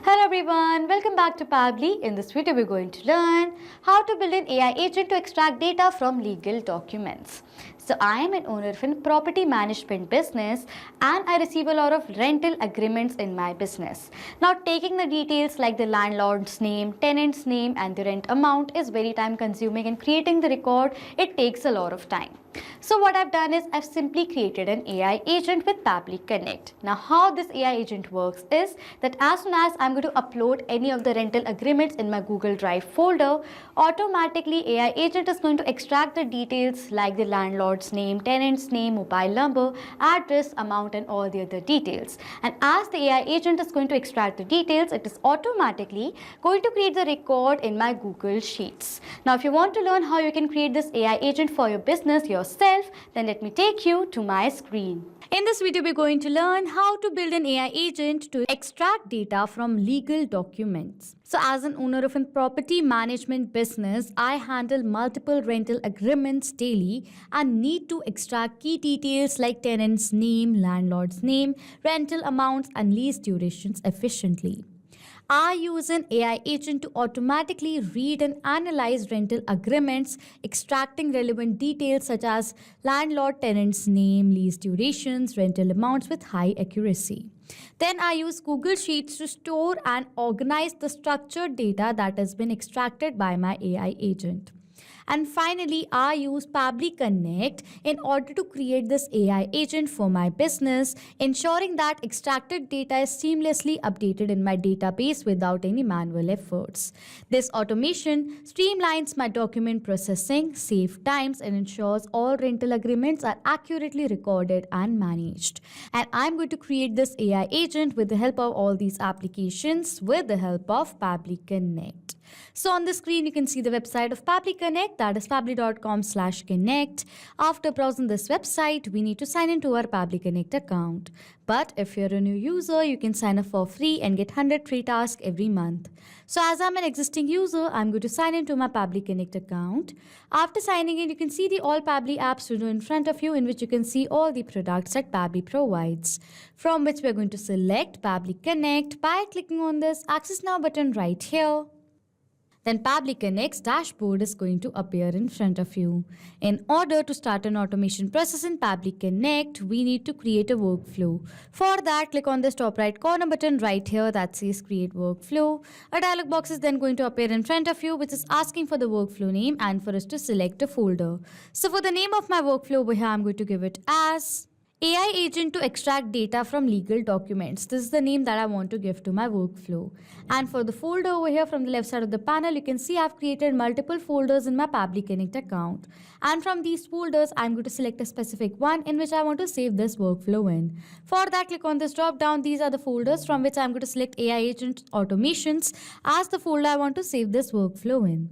Hello everyone, welcome back to Pabbly. In this video, we're going to learn how to build an AI agent to extract data from legal documents. So I am an owner of a property management business and I receive a lot of rental agreements in my business. Now taking the details like the landlord's name, tenant's name and the rent amount is very time consuming, and creating the record, it takes a lot of time. So what I've done is I've simply created an AI agent with Pabbly Connect. Now how this AI agent works is that as soon as I'm going to upload any of the rental agreements in my Google Drive folder, automatically AI agent is going to extract the details like the landlord's name, tenant's name, mobile number, address, amount and all the other details. And as the AI agent is going to extract the details, it is automatically going to create the record in my Google Sheets. Now if you want to learn how you can create this AI agent for your business yourself, then let me take you to my screen. In this video, we're going to learn how to build an AI agent to extract data from legal documents. So as an owner of a property management business, I handle multiple rental agreements daily and need to extract key details like tenant's name, landlord's name, rental amounts and lease durations efficiently. I use an AI agent to automatically read and analyze rental agreements, extracting relevant details such as landlord, tenant's name, lease durations, rental amounts with high accuracy. Then I use Google Sheets to store and organize the structured data that has been extracted by my AI agent. And finally, I use Pabbly Connect in order to create this AI agent for my business, ensuring that extracted data is seamlessly updated in my database without any manual efforts. This automation streamlines my document processing, saves times, and ensures all rental agreements are accurately recorded and managed. And I'm going to create this AI agent with the help of all these applications with the help of Pabbly Connect. So on the screen, you can see the website of Pabbly Connect, that is pabbly.com/connect. After browsing this website, we need to sign into our Pabbly Connect account. But if you're a new user, you can sign up for free and get 100 free tasks every month. So as I'm an existing user, I'm going to sign into my Pabbly Connect account. After signing in, you can see the all Pabbly apps window in front of you, in which you can see all the products that Pabbly provides, from which we're going to select Pabbly Connect by clicking on this Access Now button right here. Then Pabbly Connect's dashboard is going to appear in front of you. In order to start an automation process in Pabbly Connect, we need to create a workflow. For that, click on this top right corner button right here that says Create Workflow. A dialog box is then going to appear in front of you, which is asking for the workflow name and for us to select a folder. So for the name of my workflow over here, I'm going to give it as AI agent to extract data from legal documents. This is the name that I want to give to my workflow. And for the folder over here from the left side of the panel, you can see I've created multiple folders in my Pabbly Connect account. And from these folders, I'm going to select a specific one in which I want to save this workflow in. For that, click on this drop down. These are the folders from which I'm going to select AI agent automations as the folder I want to save this workflow in.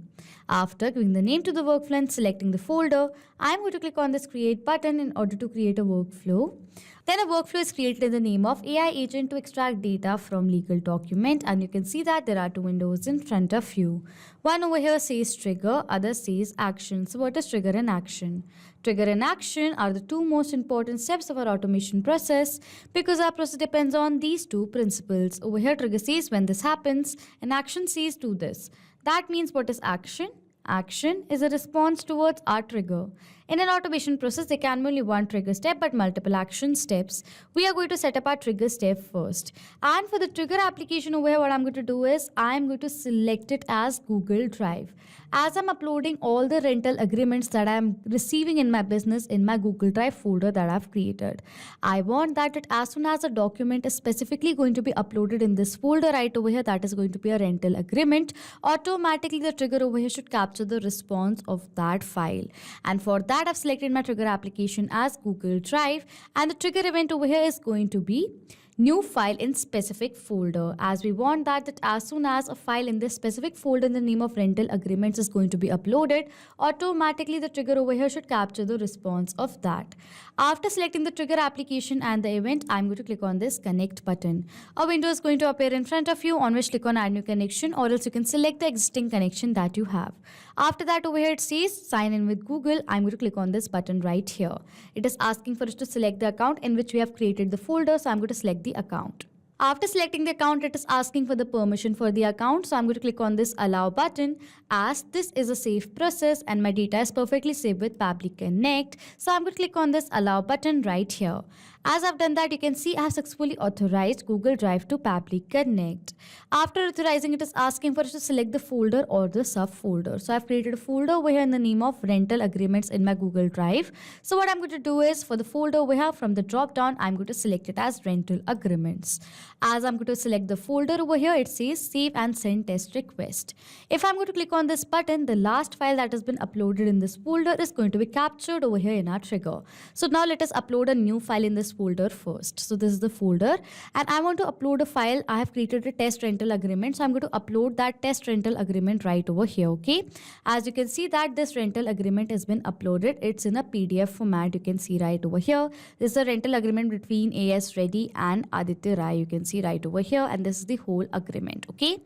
After giving the name to the workflow and selecting the folder, I'm going to click on this create button in order to create a workflow. Then a workflow is created in the name of AI agent to extract data from legal document, and you can see that there are two windows in front of you. One over here says trigger, other says action. So what is trigger and action? Trigger and action are the two most important steps of our automation process because our process depends on these two principles. Over here trigger says when this happens and action says do this. That means what is action? Action is a response towards our trigger. In an automation process, there can be only one trigger step but multiple action steps. We are going to set up our trigger step first. And for the trigger application over here, what I'm going to do is I'm going to select it as Google Drive. As I'm uploading all the rental agreements that I'm receiving in my business in my Google Drive folder that I've created, I want that as soon as a document is specifically going to be uploaded in this folder right over here, that is going to be a rental agreement, automatically the trigger over here should capture the response of that file. And for that, I've selected my trigger application as Google Drive, and the trigger event over here is going to be new file in specific folder, as we want that as soon as a file in this specific folder in the name of rental agreements is going to be uploaded, automatically the trigger over here should capture the response of that. After selecting the trigger application and the event, I'm going to click on this connect button. A window is going to appear in front of you, on which click on add new connection, or else you can select the existing connection that you have. After that, over here it says sign in with Google. I'm going to click on this button right here. It is asking for us to select the account in which we have created the folder, so I'm going to select the account. After selecting the account, it is asking for the permission for the account. So I'm going to click on this allow button, as this is a safe process and my data is perfectly safe with Pabbly Connect. So I'm going to click on this allow button right here. As I've done that, you can see I have successfully authorized Google Drive to Pabbly Connect. After authorizing, it is asking for us to select the folder or the subfolder. So I've created a folder over here in the name of rental agreements in my Google Drive. So what I'm going to do is, for the folder over here, from the drop down, I'm going to select it as rental agreements. As I'm going to select the folder over here, it says save and send test request. If I'm going to click on this button, the last file that has been uploaded in this folder is going to be captured over here in our trigger. So now let us upload a new file in this folder first. So this is the folder and I want to upload a file. I have created a test rental agreement. So I'm going to upload that test rental agreement right over here. Okay. As you can see that this rental agreement has been uploaded. It's in a PDF format. You can see right over here. This is a rental agreement between AS Reddy and Aditya Rai. You can see right over here, and this is the whole agreement. Okay.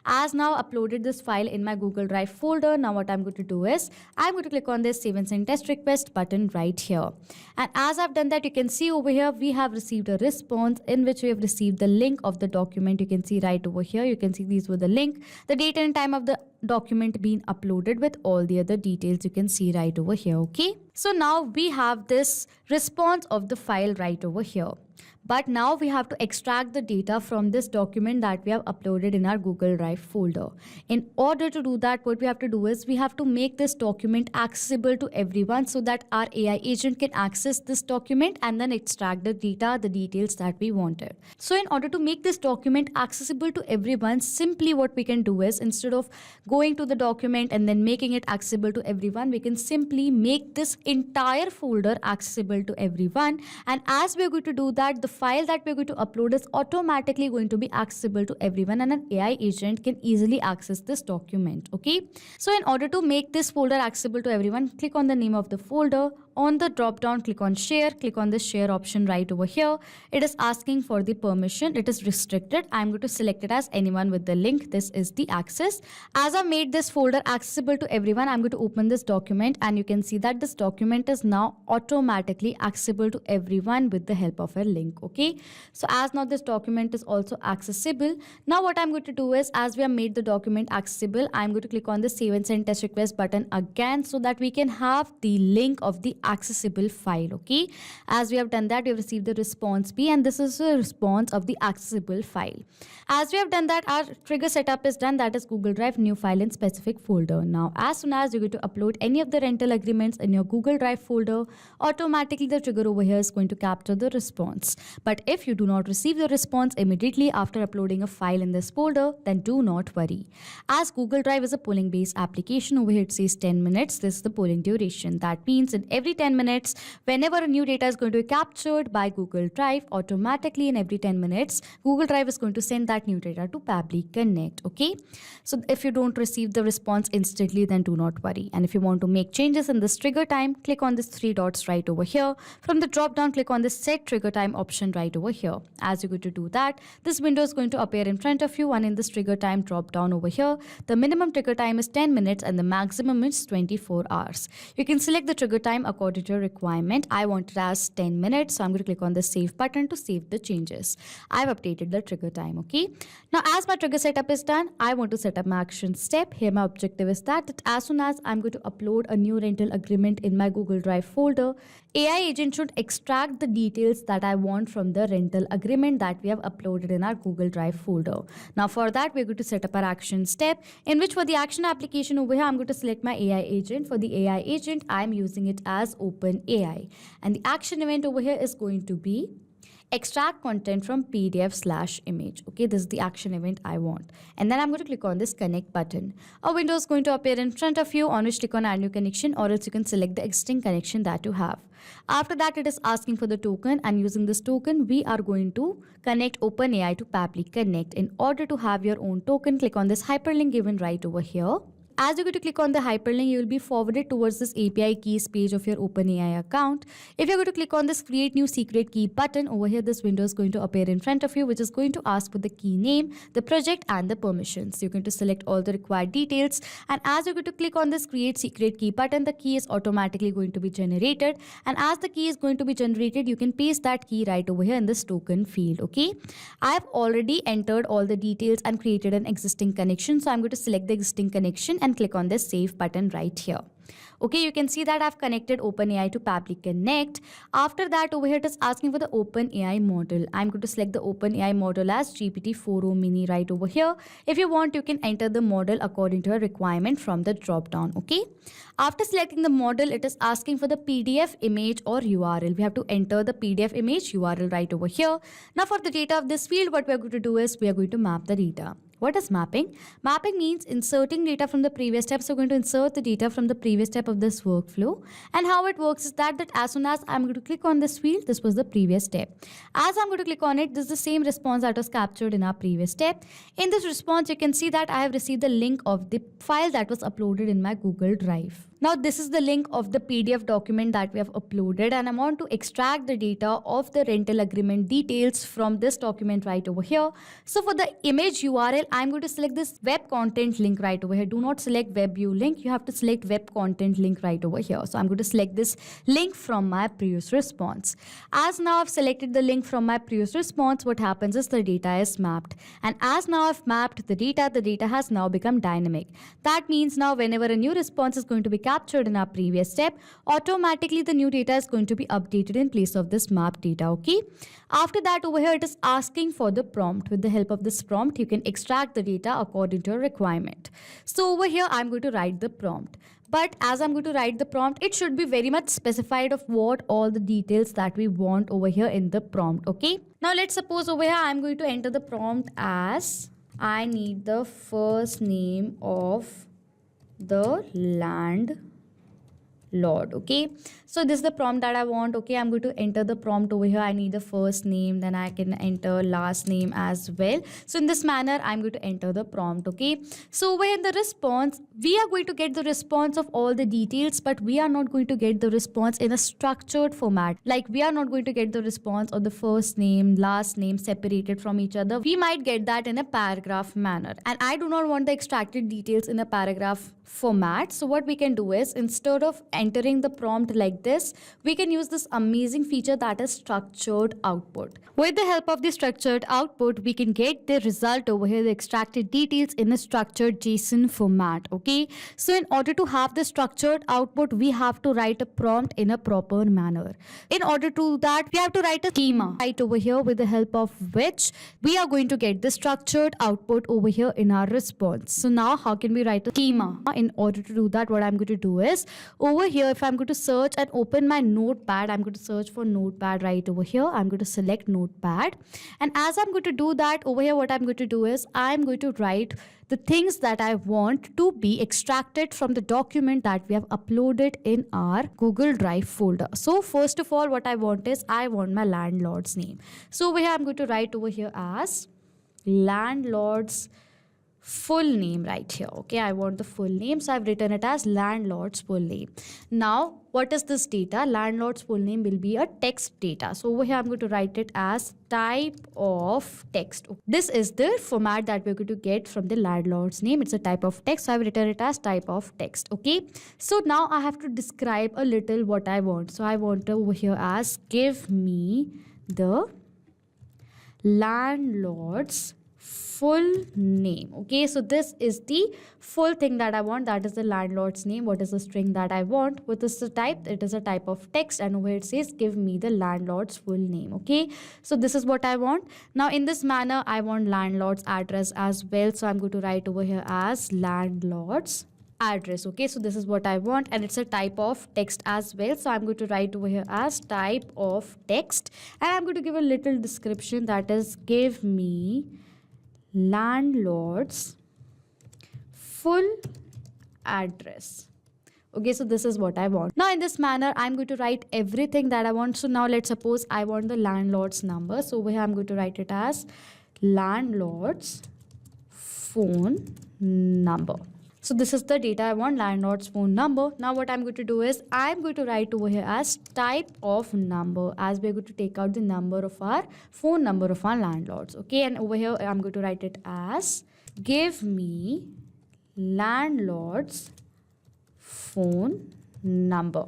As now uploaded this file in my Google Drive folder. Now what I'm going to do is I'm going to click on this save and send test request button right here. And as I've done that, you can see over here we have received a response in which we have received the link of the document. You can see right over here. You can see these were the link, the date and time of the document being uploaded with all the other details. You can see right over here. Okay. So now we have this response of the file right over here. But now we have to extract the data from this document that we have uploaded in our Google Drive folder. In order to do that, what we have to do is we have to make this document accessible to everyone so that our AI agent can access this document and then extract the data, the details that we wanted. So in order to make this document accessible to everyone, simply what we can do is, instead of going to the document and then making it accessible to everyone, we can simply make this entire folder accessible to everyone. And as we're going to do that, the file that we're going to upload is automatically going to be accessible to everyone, and an AI agent can easily access this document. Okay. So in order to make this folder accessible to everyone, click on the name of the folder. On the drop down, click on share. Click on the share option right over here. It is asking for the permission. It is restricted. I'm going to select it as anyone with the link. This is the access. As I made this folder accessible to everyone, I'm going to open this document and you can see that this document is now automatically accessible to everyone with the help of a link. Okay. So as now this document is also accessible. Now what I'm going to do is, as we have made the document accessible, I'm going to click on the save and send test request button again so that we can have the link of the accessible file. Okay. As we have done that, we have received the response B, and this is a response of the accessible file. As we have done that, our trigger setup is done. That is Google Drive, new file in specific folder. Now as soon as you're going to upload any of the rental agreements in your Google Drive folder, automatically the trigger over here is going to capture the response. But if you do not receive the response immediately after uploading a file in this folder, then do not worry. As Google Drive is a polling based application, over here it says 10 minutes. This is the polling duration. That means in every 10 minutes, whenever a new data is going to be captured by Google Drive, automatically in every 10 minutes, Google Drive is going to send that new data to Pabbly Connect. Okay. So if you don't receive the response instantly, then do not worry. And if you want to make changes in this trigger time, click on this three dots right over here. From the drop down, click on this set trigger time option right over here. As you're going to do that, this window is going to appear in front of you, and in this trigger time drop down over here, the minimum trigger time is 10 minutes and the maximum is 24 hours. You can select the trigger time according to your requirement. I want it as 10 minutes, so I'm going to click on the save button to save the changes. I've updated the trigger time. Okay. Now as my trigger setup is done, I want to set up my action step. Here my objective is that as soon as I'm going to upload a new rental agreement in my Google Drive folder, AI agent should extract the details that I want from the rental agreement that we have uploaded in our Google Drive folder. Now for that, we're going to set up our action step, in which for the action application over here, I'm going to select my AI agent. For the AI agent, I'm using it as OpenAI. And the action event over here is going to be extract content from PDF/image. Okay, this is the action event I want. And then I'm going to click on this connect button. A window is going to appear in front of you, on which click on add new connection, or else you can select the existing connection that you have. After that, it is asking for the token, and using this token, we are going to connect OpenAI to Pabbly Connect. In order to have your own token, click on this hyperlink given right over here. As you're going to click on the hyperlink, you will be forwarded towards this API keys page of your OpenAI account. If you're going to click on this create new secret key button, over here this window is going to appear in front of you, which is going to ask for the key name, the project and the permissions. You're going to select all the required details, and as you're going to click on this create secret key button, the key is automatically going to be generated, and as the key is going to be generated, you can paste that key right over here in this token field. Okay, I've already entered all the details and created an existing connection, so I'm going to select the existing connection and click on this save button right here. Okay, you can see that I've connected OpenAI to Pabbly Connect. After that, over here it is asking for the OpenAI model. I'm going to select the OpenAI model as GPT-4o mini right over here. If you want, you can enter the model according to your requirement from the drop down. Okay, after selecting the model, it is asking for the PDF image or URL. We have to enter the PDF image URL right over here. Now for the data of this field, what we are going to do is we are going to map the data. What is mapping? Mapping means inserting data from the previous step. So we're going to insert the data from the previous step of this workflow. And how it works is that as soon as I'm going to click on this field, this was the previous step. As I'm going to click on it, this is the same response that was captured in our previous step. In this response, you can see that I have received the link of the file that was uploaded in my Google Drive. Now this is the link of the PDF document that we have uploaded, and I want to extract the data of the rental agreement details from this document right over here. So for the image URL, I'm going to select this web content link right over here. Do not select web view link. You have to select web content link right over here. So I'm going to select this link from my previous response. As now I've selected the link from my previous response, what happens is the data is mapped. And as now I've mapped the data has now become dynamic. That means now whenever a new response is going to be captured in our previous step, automatically the new data is going to be updated in place of this mapped data. Okay. After that, over here it is asking for the prompt. With the help of this prompt, you can extract the data according to your requirement. So over here I'm going to write the prompt. But as I'm going to write the prompt, it should be very much specified of what all the details that we want over here in the prompt. Okay. Now let's suppose over here I'm going to enter the prompt as I need the first name of the landlord. Okay, so this is the prompt that I want. Okay, I'm going to enter the prompt over here. I need the first name, then I can enter last name as well. So in this manner, I'm going to enter the prompt. Okay, so over here in the response, we are going to get the response of all the details, but we are not going to get the response in a structured format. Like we are not going to get the response of the first name, last name separated from each other. We might get that in a paragraph manner, and I do not want the extracted details in a paragraph format. So what we can do is, instead of entering the prompt like this, we can use this amazing feature that is structured output. With the help of the structured output, we can get the result over here, the extracted details in a structured JSON format. Okay, so in order to have the structured output, we have to write a prompt in a proper manner. In order to do that, we have to write a schema right over here, with the help of which we are going to get the structured output over here in our response. So now how can we write a schema? In order to do that, what I'm going to do is, over here, if I'm going to search and open my notepad, I'm going to search for notepad right over here. I'm going to select notepad, and as I'm going to do that, over here what I'm going to do is I'm going to write the things that I want to be extracted from the document that we have uploaded in our Google Drive folder. So first of all, what I want is I want my landlord's name. So over here I'm going to write over here as landlord's full name right here. Okay, I want the full name, so I've written it as landlord's full name. Now what is this data? Landlord's full name will be a text data. So over here I'm going to write it as type of text. This is the format that we're going to get from the landlord's name. It's a type of text, so I've written it as type of text. Okay, so now I have to describe a little what I want. So I want over here as give me the landlord's full name. Okay, so this is the full thing that I want, that is the landlord's name. What is the string that I want? What is the type? It is a type of text, and over here it says give me the landlord's full name. Okay, so this is what I want. Now in this manner, I want landlord's address as well, so I'm going to write over here as landlord's address. Okay, so this is what I want, and it's a type of text as well, so I'm going to write over here as type of text, and I'm going to give a little description, that is give me landlord's full address. Okay, so this is what I want. Now in this manner, I'm going to write everything that I want. So now let's suppose I want the landlord's number. So over here I'm going to write it as landlord's phone number. So this is the data I want, landlord's phone number. Now what I'm going to do is I'm going to write over here as type of number, as we're going to take out the number of our phone number of our landlords. Okay, and over here I'm going to write it as give me landlord's phone number.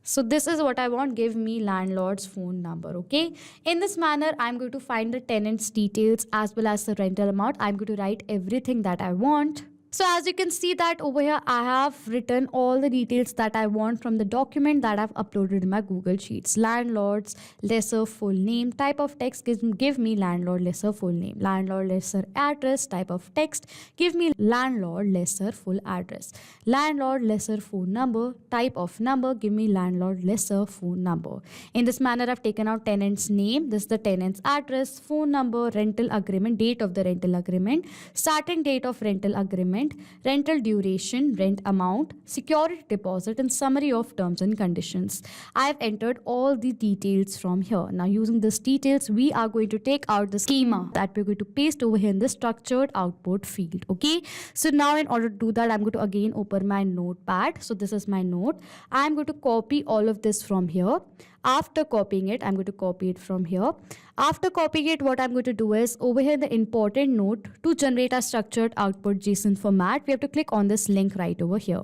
So this is what I want, give me landlord's phone number. Okay, in this manner I'm going to find the tenant's details as well as the rental amount. I'm going to write everything that I want. So as you can see that over here, I have written all the details that I want from the document that I've uploaded in my Google Sheets. Landlord's lesser full name, type of text, give me landlord lesser full name. Landlord lesser address, type of text, give me landlord lesser full address. Landlord lesser phone number, type of number, give me landlord lesser phone number. In this manner, I've taken out tenant's name, this is the tenant's address, phone number, rental agreement, date of the rental agreement, starting date of rental agreement, rental duration, rent amount, security deposit, and summary of terms and conditions. I have entered all the details from here. Now using these details, we are going to take out the schema that we're going to paste over here in the structured output field. Okay, so now in order to do that, I'm going to again open my notepad. So this is my note. I'm going to copy all of this from here. After copying it, I'm going to copy it from here. After copying it, what I'm going to do is over here in the important note, to generate a structured output JSON format, we have to click on this link right over here.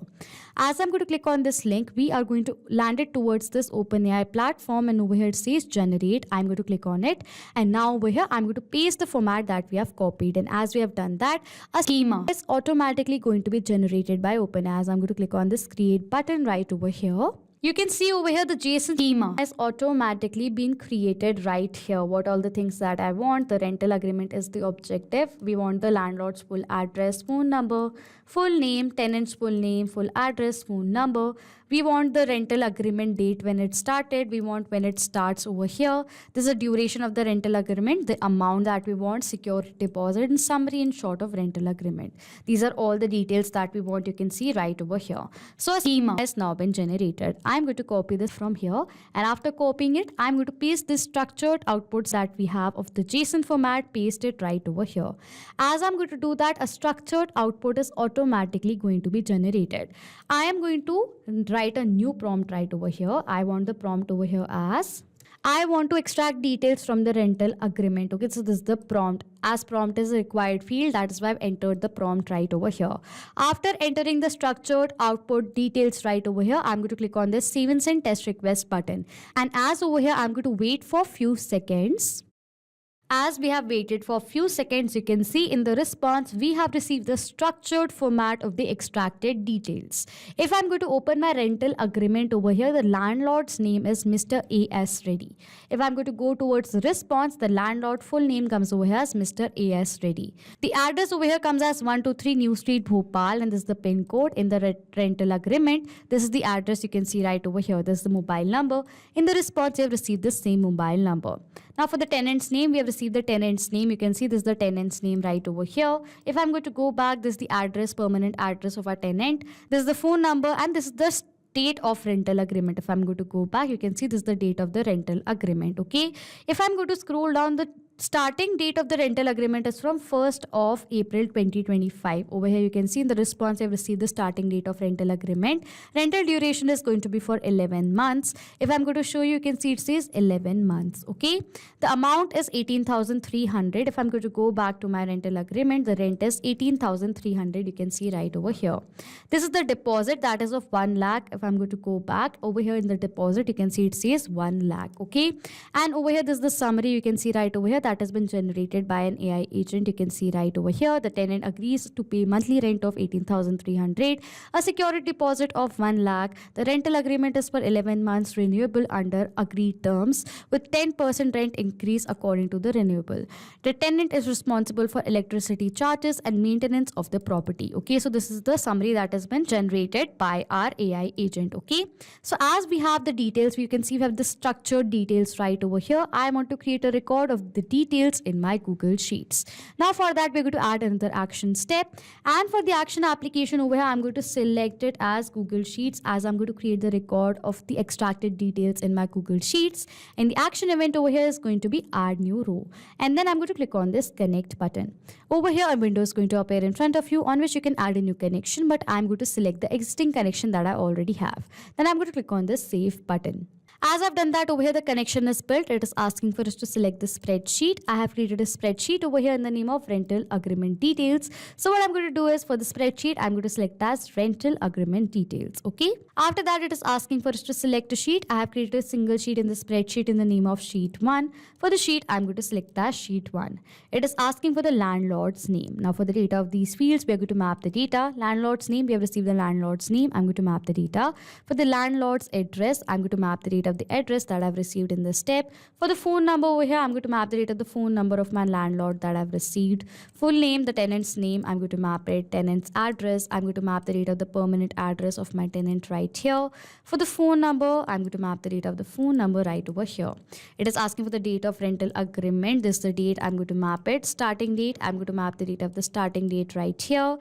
As I'm going to click on this link, we are going to land it towards this OpenAI platform, and over here it says generate. I'm going to click on it, and now over here I'm going to paste the format that we have copied, and as we have done that, a schema is automatically going to be generated by OpenAI. As I'm going to click on this create button right over here. You can see over here the JSON schema has automatically been created right here. What all the things that I want. The rental agreement is the objective. We want the landlord's full address, phone number, full name, tenant's full name, full address, phone number. We want the rental agreement date when it started. We want when it starts over here. This is the duration of the rental agreement, the amount that we want, security deposit, and summary in short of rental agreement. These are all the details that we want. You can see right over here. So a schema has now been generated. I'm going to copy this from here, and after copying it, I'm going to paste this structured outputs that we have of the JSON format, paste it right over here. As I'm going to do that, a structured output is automatically going to be generated. I am going to write a new prompt right over here. I want the prompt over here as I want to extract details from the rental agreement. Okay, so this is the prompt. As prompt is a required field, that is why I've entered the prompt right over here. After entering the structured output details right over here, I'm going to click on this save and send test request button. And as over here, I'm going to wait for a few seconds. As we have waited for a few seconds, you can see in the response, we have received the structured format of the extracted details. If I'm going to open my rental agreement over here, the landlord's name is Mr. A.S. Reddy. If I'm going to go towards the response, the landlord full name comes over here as Mr. A.S. Reddy. The address over here comes as 123 New Street, Bhopal, and this is the pin code in the rental agreement. This is the address you can see right over here. This is the mobile number. In the response, you have received the same mobile number. Now for the tenant's name, we have received the tenant's name. You can see this is the tenant's name right over here. If I'm going to go back, this is the address, permanent address of our tenant. This is the phone number, and this is the date of rental agreement. If I'm going to go back, you can see this is the date of the rental agreement. Okay. If I'm going to scroll down, the starting date of the rental agreement is from 1st of April 2025. Over here you can see in the response I've received the starting date of rental agreement. Rental duration is going to be for 11 months. If I'm going to show you can see it says 11 months. Okay. The amount is 18,300. If I'm going to go back to my rental agreement, the rent is 18,300. You can see right over here. This is the deposit that is of 1 lakh. If I'm going to go back over here in the deposit, you can see it says 1 lakh. Okay. And over here this is the summary. You can see right over here that has been generated by an AI agent. You can see right over here, the tenant agrees to pay monthly rent of 18,300, a security deposit of 1 lakh. The rental agreement is for 11 months, renewable under agreed terms with 10% rent increase according to the renewable. The tenant is responsible for electricity charges and maintenance of the property. Okay, so this is the summary that has been generated by our AI agent. Okay, so as we have the details, you can see we have the structured details right over here. I want to create a record of the details in my Google Sheets. Now for that, we're going to add another action step. And for the action application over here, I'm going to select it as Google Sheets, as I'm going to create the record of the extracted details in my Google Sheets. And the action event over here is going to be add new row. And then I'm going to click on this connect button. Over here, a window is going to appear in front of you on which you can add a new connection, but I'm going to select the existing connection that I already have. Then I'm going to click on this save button. As I've done that, over here the connection is built. It is asking for us to select the spreadsheet. I have created a spreadsheet over here in the name of rental agreement details. So what I'm going to do is for the spreadsheet, I'm going to select as rental agreement details. Okay. After that, it is asking for us to select a sheet. I have created a single sheet in the spreadsheet in the name of sheet 1. For the sheet, I'm going to select as sheet 1. It is asking for the landlord's name. Now for the data of these fields, we are going to map the data. Landlord's name, we have received the landlord's name. I'm going to map the data. For the landlord's address, I'm going to map the data of the address that I've received in this step. For the phone number over here, I'm going to map the data of the phone number of my landlord that I've received. Full name, the tenant's name, I'm going to map it. Tenant's address, I'm going to map the data of the permanent address of my tenant right here. For the phone number, I'm going to map the data of the phone number right over here. It is asking for the date of rental agreement. This is the date, I'm going to map it. Starting date, I'm going to map the date of the starting date right here.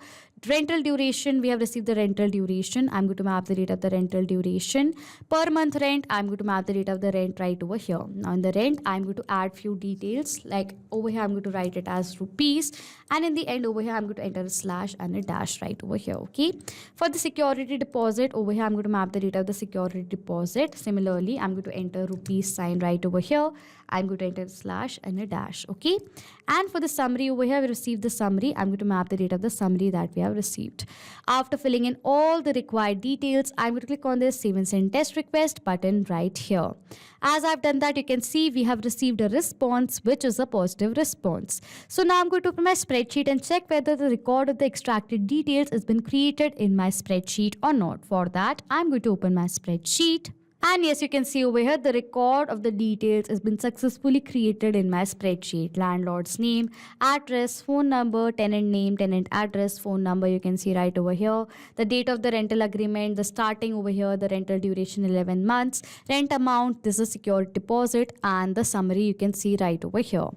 Rental duration, we have received the rental duration. I'm going to map the date of the rental duration. Per month rent, I'm going to map the date of the rent right over here. Now in the rent, I'm going to add few details. Like over here, I'm going to write it as rupees. And in the end over here, I'm going to enter a slash and a dash right over here. Okay. For the security deposit, over here, I'm going to map the date of the security deposit. Similarly, I'm going to enter rupees sign right over here. I'm going to enter a slash and a dash. Okay. And for the summary over here, we received the summary. I'm going to map the date of the summary that we have received. After filling in all the required details, I'm going to click on this save and send test request button right here. As I've done that, you can see we have received a response, which is a positive response. So now I'm going to open my spreadsheet and check whether the record of the extracted details has been created in my spreadsheet or not. For that, I'm going to open my spreadsheet. And yes, you can see over here, the record of the details has been successfully created in my spreadsheet. Landlord's name, address, phone number, tenant name, tenant address, phone number, you can see right over here. The date of the rental agreement, the starting over here, the rental duration 11 months, rent amount, this is security deposit, and the summary you can see right over here.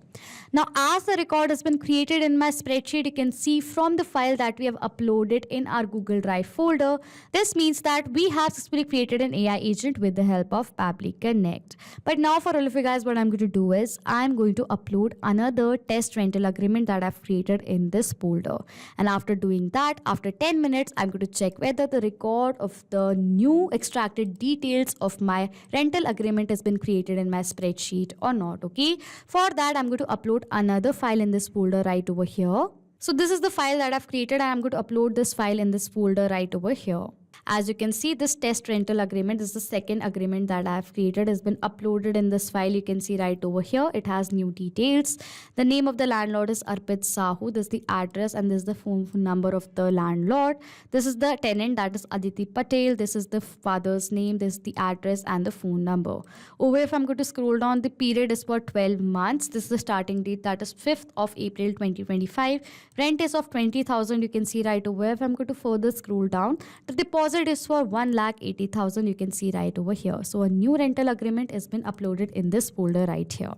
Now, as the record has been created in my spreadsheet, you can see from the file that we have uploaded in our Google Drive folder. This means that we have successfully created an AI agent with the help of Pabbly Connect. But now for all of you guys, what I'm going to do is I'm going to upload another test rental agreement that I've created in this folder. And after doing that, after 10 minutes, I'm going to check whether the record of the new extracted details of my rental agreement has been created in my spreadsheet or not. Okay. For that, I'm going to upload another file in this folder right over here. So this is the file that I've created, and I'm going to upload this file in this folder right over here. As you can see, this test rental agreement is the second agreement that I have created, has been uploaded in this file. You can see right over here, it has new details. The name of the landlord is Arpit Sahu. This is the address, and this is the phone number of the landlord. This is the tenant, that is Aditi Patel. This is the father's name. This is the address and the phone number. Over here, if I'm going to scroll down, the period is for 12 months. This is the starting date, that is 5th of April 2025. Rent is of 20,000. You can see right over here. If I'm going to further scroll down, the deposit is for 1,80,000. You can see right over here. So a new rental agreement has been uploaded in this folder right here.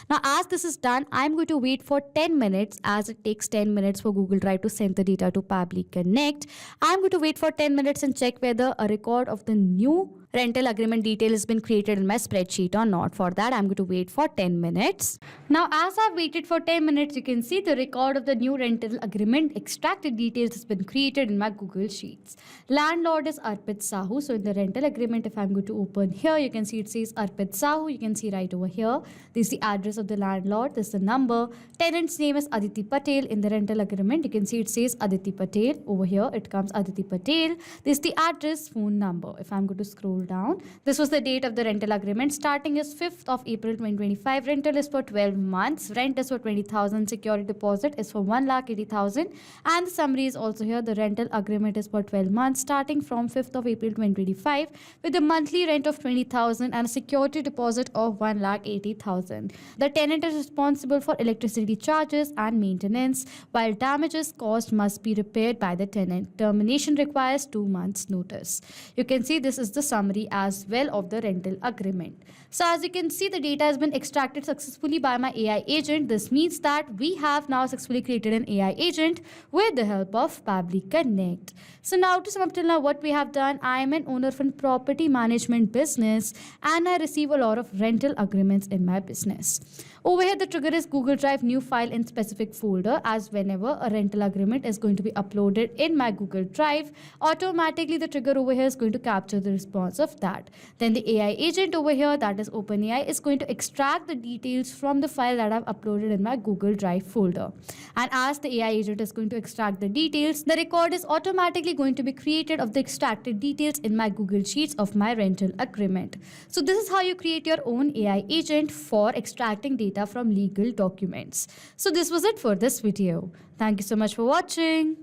Now, as this is done, I'm going to wait for 10 minutes, as it takes 10 minutes for Google Drive to send the data to Pabbly Connect. I'm going to wait for 10 minutes and check whether a record of the new rental agreement detail has been created in my spreadsheet or not. For that, I'm going to wait for 10 minutes. Now, as I've waited for 10 minutes, you can see the record of the new rental agreement extracted details has been created in my Google Sheets. Landlord is Arpit Sahu. So in the rental agreement, if I'm going to open here, you can see it says Arpit Sahu. You can see right over here. This is the address of the landlord. This is the number. Tenant's name is Aditi Patel. In the rental agreement, you can see it says Aditi Patel. Over here, it comes Aditi Patel. This is the address, phone number. If I'm going to scroll down, this was the date of the rental agreement. Starting is 5th of April 2025. Rental is for 12 months. Rent is for 20,000. Security deposit is for 1,80,000. And the summary is also here. The rental agreement is for 12 months starting from 5th of April 2025 with a monthly rent of 20,000 and a security deposit of 1,80,000. The tenant is responsible for electricity charges and maintenance, while damages caused must be repaired by the tenant. Termination requires 2 months notice. You can see this is the summary summary as well of the rental agreement. So as you can see, the data has been extracted successfully by my AI agent. This means that we have now successfully created an AI agent with the help of Pabbly Connect. So now to sum up till now what we have done, I am an owner of a property management business and I receive a lot of rental agreements in my business. Over here the trigger is Google Drive new file in specific folder, as whenever a rental agreement is going to be uploaded in my Google Drive, automatically the trigger over here is going to capture the response of that. Then the AI agent over here, that is OpenAI, is going to extract the details from the file that I've uploaded in my Google Drive folder. And as the AI agent is going to extract the details, the record is automatically going to be created of the extracted details in my Google Sheets of my rental agreement. So this is how you create your own AI agent for extracting data from legal documents. So this was it for this video. Thank you so much for watching.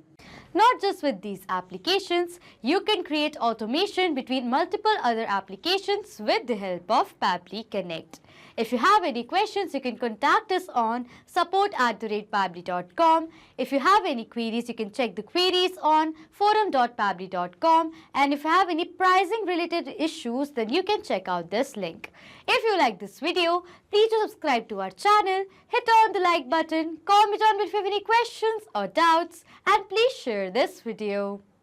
Not just with these applications, you can create automation between multiple other applications with the help of Pabbly Connect. If you have any questions, you can contact us on support@pabbly.com. If you have any queries, you can check the queries on forum.pabbly.com. And if you have any pricing related issues, then you can check out this link. If you like this video, please do subscribe to our channel, hit on the like button, comment on if you have any questions or doubts, and please share this video.